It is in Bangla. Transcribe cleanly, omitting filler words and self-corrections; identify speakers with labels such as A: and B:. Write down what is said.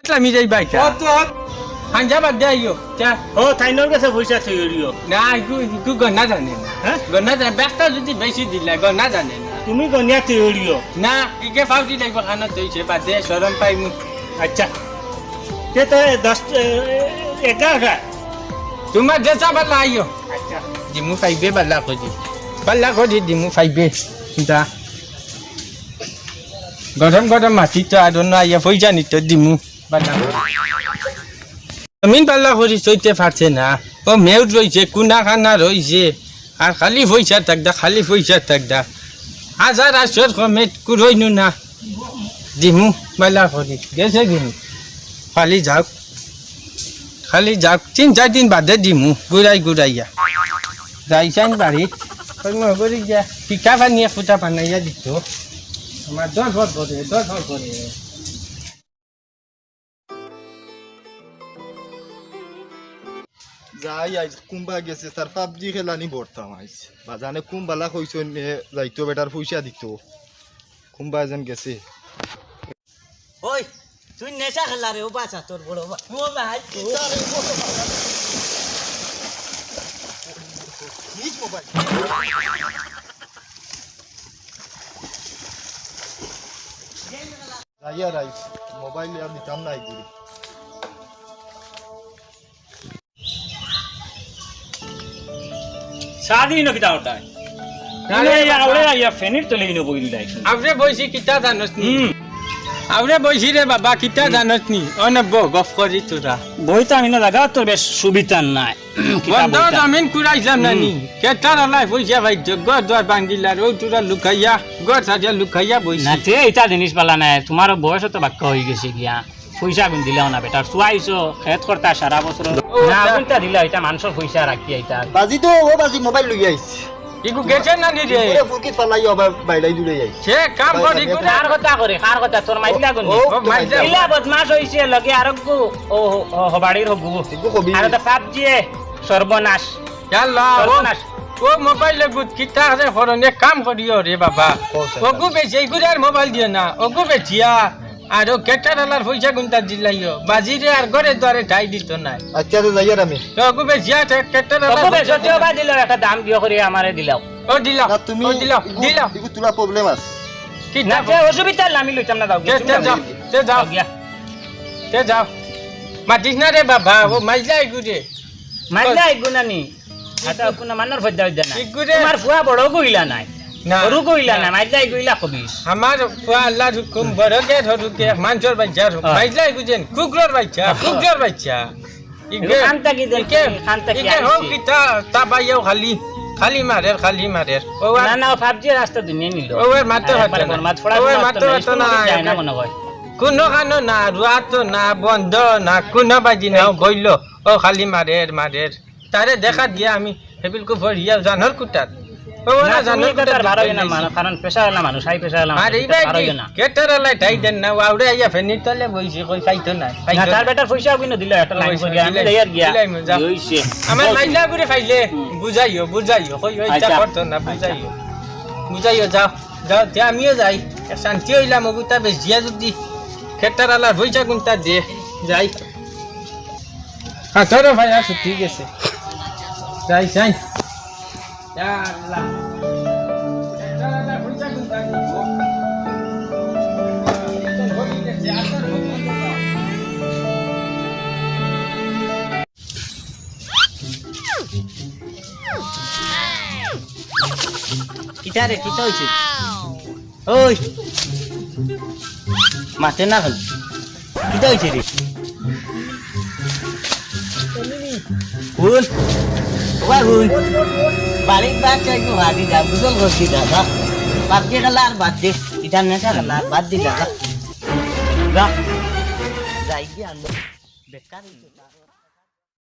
A: ইসলামী যাই বাইটা হাঞ্জা বাদ দে আইও চা
B: ও থাইনর কাছে পয়সা থই হইও
A: না ইকু গন্না জানে না
B: হ্যাঁ
A: গন্না জানে ব্যস্ত যদি বেশি দিলে গন্না জানে না
B: তুমি গনিয়া থই হইও
A: না ইকে ফাউজি লাগবে খানা তৈছে বাদ দে শরম পাই মু
B: আচ্ছা তে তো 10 11
A: তোমার যেসা বালা আইও
B: আচ্ছা
A: দিমু ফাইবে বালা খোঁজি দিমু ফাইবে দা গরম গরম মাটি তো আর অন্য আইয়া পয়সা নিত দিমু বালা জমিন বালা করি চইতে পারছে না ও মেউট রয়েছে কুনা খানা রয়েছে আর খালি পয়সা থাকদা হাজার আসর কমে কুরইনু না দিমু বালা করি গেছে কিনি খালি যাওক 3-4 দিন বাদে দিমু গুড়াইয়া যাইছান বাড়িত করি যা পিঠা পানিয়ে ফুটা বানাইয়া দিত আমার 10 ভর করে
C: যাই আইজ কুম্বা গেছে তার পাবজি খেলানি বর্তাম আইজ বাজানে কুম্বালা কইছন যাইতো বেটার পয়সা দিত কুম্বা যেন গেছে
D: ওই তুই নেশা খেলা রে ও বাচ্চা তোর বড় ও ভাই
C: যাইয়া রাইস মোবাইল আর দিতাম না এগুলি
B: শাদি ন কিটা হতা আরে আরে ইয়া ফেনির তো লেইনো বইল দাই
A: আপনি বইছি কিতা জানস নি আপনি বইছি রে বাবা কিতা জানস নি অনব গফ করি তোরা
B: বইতা আমি না লাগা তোর বেশ সুবিধা নাই
A: বন্ধ জমিন কুড়াইছাম নানি কেটার লাই পয়সা ভাই গড় দ্বার বাঙ্গিলার ও তোরা লুকাইয়া গড় সাজিয়া লুকাইয়া বইছি
B: না তে এটা জিনিস পালা নাই তোমার বয়স তো বাক্য হয়ে গেছে গিয়া পয়সা গুন দিলাও না বেটার চুয়াইছো খেত করতা সারা বছর না গুনটা দিলা এটা মানুষের পয়সা রাখি এটা
C: বাজি তো ও বাজি মোবাইল লই আইছে
A: ইগু গেছে নানি রে
C: ওরে ফুকি পালাই আবার বাইলাই দূরে যাই
A: সে কাম করি
B: কার কথা করে কার কথা তোর মাইলা গুন ইলা বদমাশ হইছে লগে আরগু ও হবাড়ির হগু আর তো পাবজি সর্বনাশ
A: ইয়াল্লা
B: সর্বনাশ
A: ও মোবাইলে গুড কিতা আছে ফরনে কাম করিও রে বাবা ওগু বেচে ইগুরার মোবাইল দিয়ে না ওগু বেচিয়া আর ও কেটারালার পয়সা গুনতা দিলাইও বাজিরে আর ঘরে দ্বারে ঠাই দিত না
C: আচ্ছা তো যাইয়া আমি
A: তো ওগু বেচিয়া কেটারালার
B: ওগু বেচতেও বা দিল একটা দাম দিও করে আমারে দিলাও
A: ও দিলাও
C: না তুমি
A: দিলাও
C: ইগু তোরা প্রবলেম আছে
A: কি
B: না
A: না
B: তে অসুবিধা আমি লইতাম না দাও
A: তে যাও মাতিস না রে বাবা ও মাইলা ইগুরে
B: মাইলা ইগুনানি আটা কোন মানর ফদ্দা হইদা না
A: ইগুরে
B: তোমার ফুয়া বড় কইলা নাই
A: না
B: সরু কইলা না মাইলা ইগুইলা কবিস
A: আমার আল্লাহ হুকুম বড়কে ধরুকে মানসর বাচ্চা মাইলা ইগুজেন কুকুরের বাচ্চা
B: খানতা কি দেন খানতা কি
A: ইকে হোক কিতা তাবাইও খালি মারের ও
B: না না পাবজি রাস্তা দুনিয়া নিল
A: ও মাত্র হাতে না
B: মাত ফড়া
A: ও মাত্র হাতে না
B: না মনে হয়
A: কোনো কানো না রুয়াত না বন্ধ না কোনো বাজি না বইল ও খালি মারের তারে দেখা দিয়া আমি হেবিলকো ভরিয়া জানর কুটাত ও না জানর কুটাত
B: ভারই না মানে কারণ পেশা না মানুষ হাই পেশা না
A: আর এইবা কি কেটারালাই ঠাই দেন না আউরে আইয়া ফেনির তলে বইছে কই পাইতো না
B: না তার বেটার পয়সা কইনো দিল একটা লাইন করিয়া আমি লেয়ার গিয়া হইছে
A: আমার মাইলা করে ফাইলে বুঝাইও কই ইচ্ছা করতো না বুঝাইও যাও তে আমিও যাই শান্তি হইলাম ওগুতা বেজিয়া যদি কেটারালার পয়সা গুনতা দে যাই তোর ভাই আছো ঠিক আছে যাই আল্লাহ কেটারালার পয়সা গুনতা দিব
D: কিটা রে কিটা হইছে ওই মাতে না হল কিটা হইছে রে কোন বাড়ির বাদ চাই তো হাদি যা বুঝল করছি দাদা বাদ দিয়ে গেল আর বাদ দে এটা নেশা গেল আর বাদ দিয়ে দাদা যাই গিয়ে আনবো বেকার